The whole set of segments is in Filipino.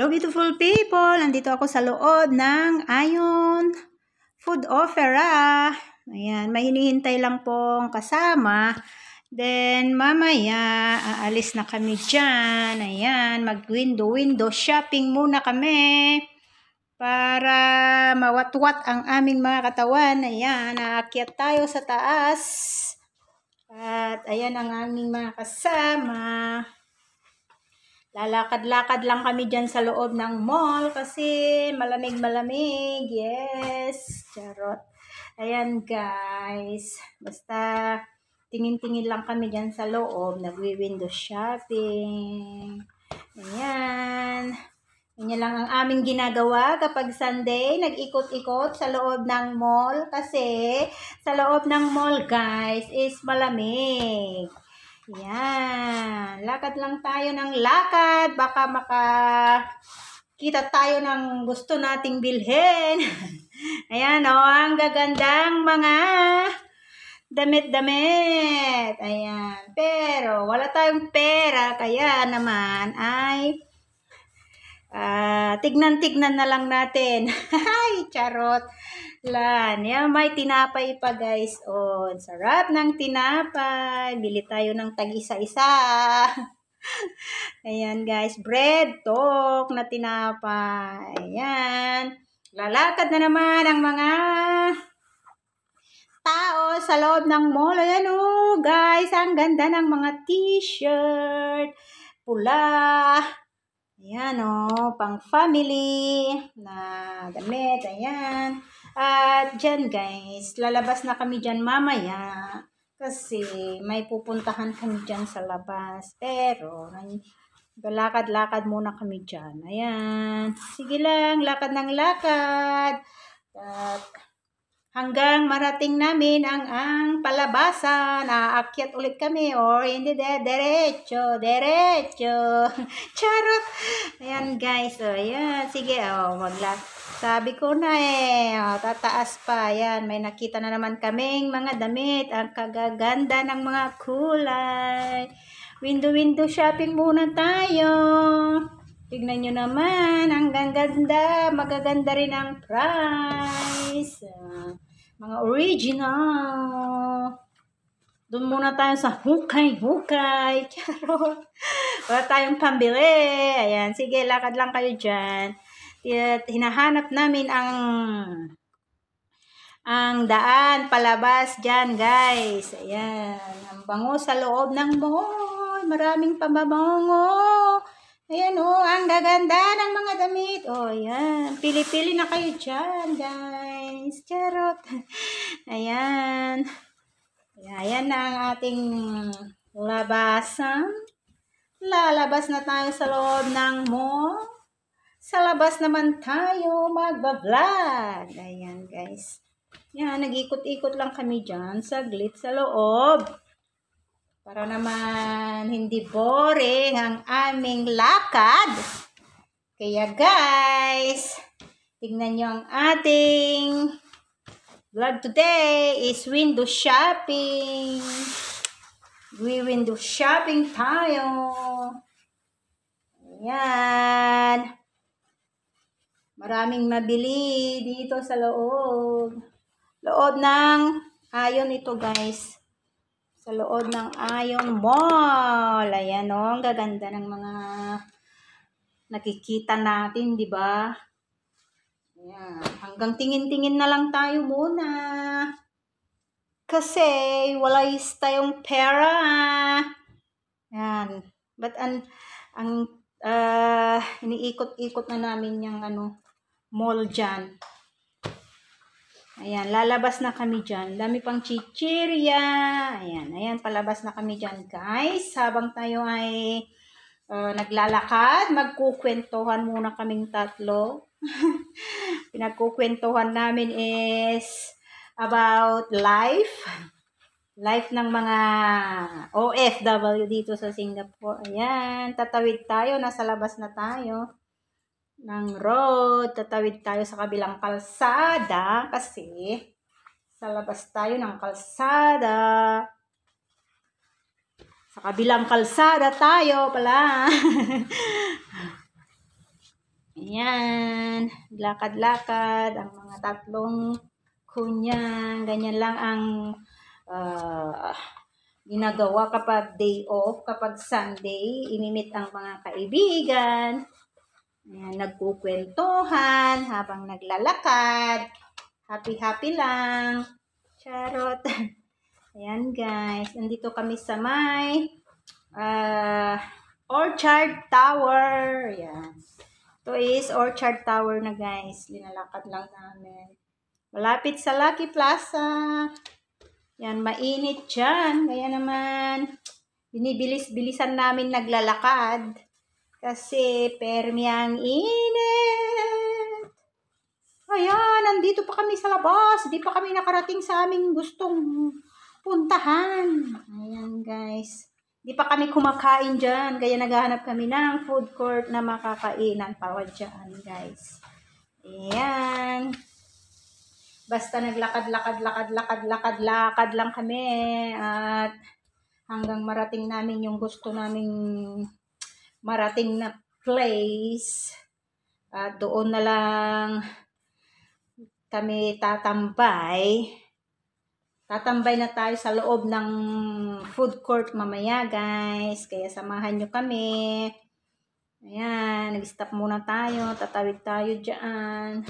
Hello beautiful people! Nandito ako sa loob ng Ayon Food Opera. Ayan, may hinihintay lang pong kasama. Then, mamaya, aalis na kami dyan. Ayan, mag-window shopping muna kami. Para mawatwat ang aming mga katawan. Ayan, aakyat tayo sa taas. At ayan ang aming mga kasama. Lalakad-lakad lang kami dyan sa loob ng mall kasi malamig-malamig. Yes, charot. Ayan guys, basta tingin-tingin lang kami dyan sa loob. Nagwi-window shopping. Ayan. Ganyan lang ang aming ginagawa kapag Sunday. Nag-ikot-ikot sa loob ng mall kasi sa loob ng mall guys is malamig. Yan. Lakad lang tayo ng lakad. Baka makakita tayo ng gusto nating bilhin. Ayan o. Ang gagandang mga damit-damit. Ayan. Pero wala tayong pera. Kaya naman ay tignan-tignan na lang natin. Ay, charot. Lan, yan, may tinapay pa guys. Oh, sarap ng tinapay. Bili tayo ng tag-isa-isa. Ayan guys, bread talk na tinapay. Ayan. Lalakad na naman ang mga tao sa loob ng mall. Ayan oh, guys, ang ganda ng mga t-shirt. Pula. Ayan o, pang family na damit, ayan. At dyan guys, lalabas na kami dyan mamaya kasi may pupuntahan kami dyan sa labas. Pero, lakad-lakad muna kami dyan. Ayan, sige lang, lakad ng lakad. At hanggang marating namin ang palabasan, aakyat ulit kami or hindi diretso. Charot. Ayan guys, oh, ayan. Sige, oh, sabi ko na oh, tataas pa. Ayan, may nakita na naman kaming mga damit. Ang kagaganda ng mga kulay. Window shopping muna tayo. Tignan nyo naman, ang ganda, magaganda rin ang price. Mga original. Doon muna tayo sa hukay. Charot. Wala tayong pambili. Ayan, sige, lakad lang kayo dyan. Hinahanap namin ang daan palabas dyan, guys. Ayan, ang bango sa loob ng mall. Maraming pambabango. Ayan oh, ang gaganda ng mga damit. Oh, ayan. Pili-pili na kayo dyan, guys. Charot. Ayan. Ayan na ang ating labasan. Lalabas na tayo sa loob ng mall. Sa labas naman tayo magbablog. Ayan, guys. Yan, nag-ikot-ikot lang kami dyan. Saglit sa loob. Para naman hindi boring ang aming lakad. Kaya guys, tingnan nyo ang ating vlog today is window shopping. Window shopping tayo. Ayan. Maraming mabili dito sa loob. Loob ng Ayon ito guys. Sa loob ng Ayon Mall. Ayan o, ang gaganda ng mga nakikita natin, di ba? Ayan, hanggang tingin-tingin na lang tayo muna. Kasi wala tayong pera. Ayan. But iniikot-ikot na namin yung mall dyan. Ayan, lalabas na kami dyan. Dami pang chichirya. Ayan, palabas na kami dyan, guys. Habang tayo ay naglalakad, magkukwentuhan muna kaming tatlo. Pinagkukwentuhan namin is about life. Life ng mga OFW dito sa Singapore. Ayan, tatawid tayo. Nasa labas na tayo ng road, tatawid tayo sa kabilang kalsada kasi sa labas tayo ng kalsada. Sa kabilang kalsada tayo pala. Ayan, lakad-lakad ang mga tatlong kunyan. Ganyan lang ang ginagawa kapag day off, kapag Sunday, imimit ang mga kaibigan. Ayan, nagkukwentuhan habang naglalakad. Happy-happy lang. Charot. Ayan guys, nandito kami sa may Orchard Tower. Ayan. Ito is Orchard Tower na guys. Linalakad lang namin. Malapit sa Lucky Plaza. Yan, mainit dyan. Kaya naman, binibilis-bilisan namin naglalakad. Kasi permi ang init. Ayan, nandito pa kami sa labas. Di pa kami nakarating sa aming gustong puntahan. Ayan guys. Di pa kami kumakain dyan. Kaya naghahanap kami ng food court na makakainan para dyan guys. Ayan. Basta naglakad lang kami at hanggang marating namin yung gusto naming marating na place. At doon na lang kami tatambay. Tatambay na tayo sa loob ng food court mamaya guys. Kaya samahan nyo kami. Ayan, nag-stop muna tayo. Tatawid tayo dyan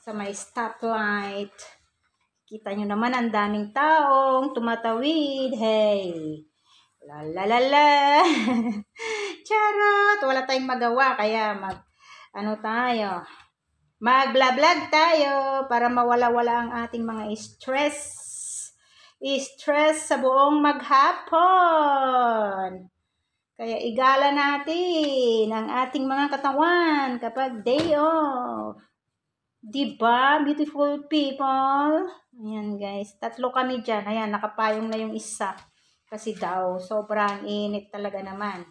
sa may stoplight. Kita nyo naman ang daming taong tumatawid. Hey! La la la la! Charot! Wala tayong magawa. Kaya mag-vlog tayo para mawala-wala ang ating mga stress sa buong maghapon. Kaya igala natin ang ating mga katawan kapag day off. Diba, beautiful people? Ayan guys, 3 kami dyan. Ayan, nakapayong na yung isa. Kasi daw, sobrang init talaga naman.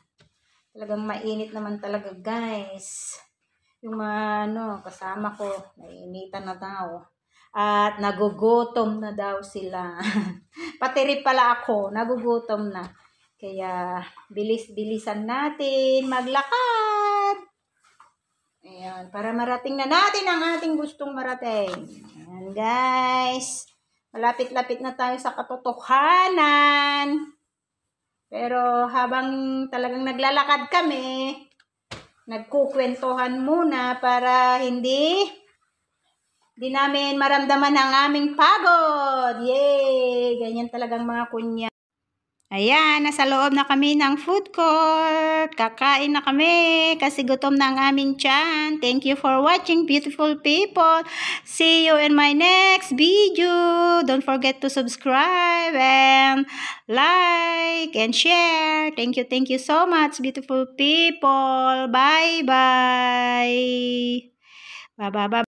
Talagang mainit naman talaga guys. Yung mga kasama ko, nainitan na daw. At nagugutom na daw sila. Pati rin pala ako, nagugutom na. Kaya bilis-bilisan natin maglakad. Ayan, para marating na natin ang ating gustong marating. Ayan guys, malapit-lapit na tayo sa katotohanan. Pero habang talagang naglalakad kami, nagkukwentuhan muna para hindi namin maramdaman ang aming pagod. Yay! Ganyan talagang mga kunya. Ayan, nasa loob na kami ng food court. Kakain na kami kasi gutom na ang aming tiyan. Thank you for watching, beautiful people. See you in my next video. Don't forget to subscribe and like and share. Thank you so much, beautiful people. Bye-bye. Bye-bye.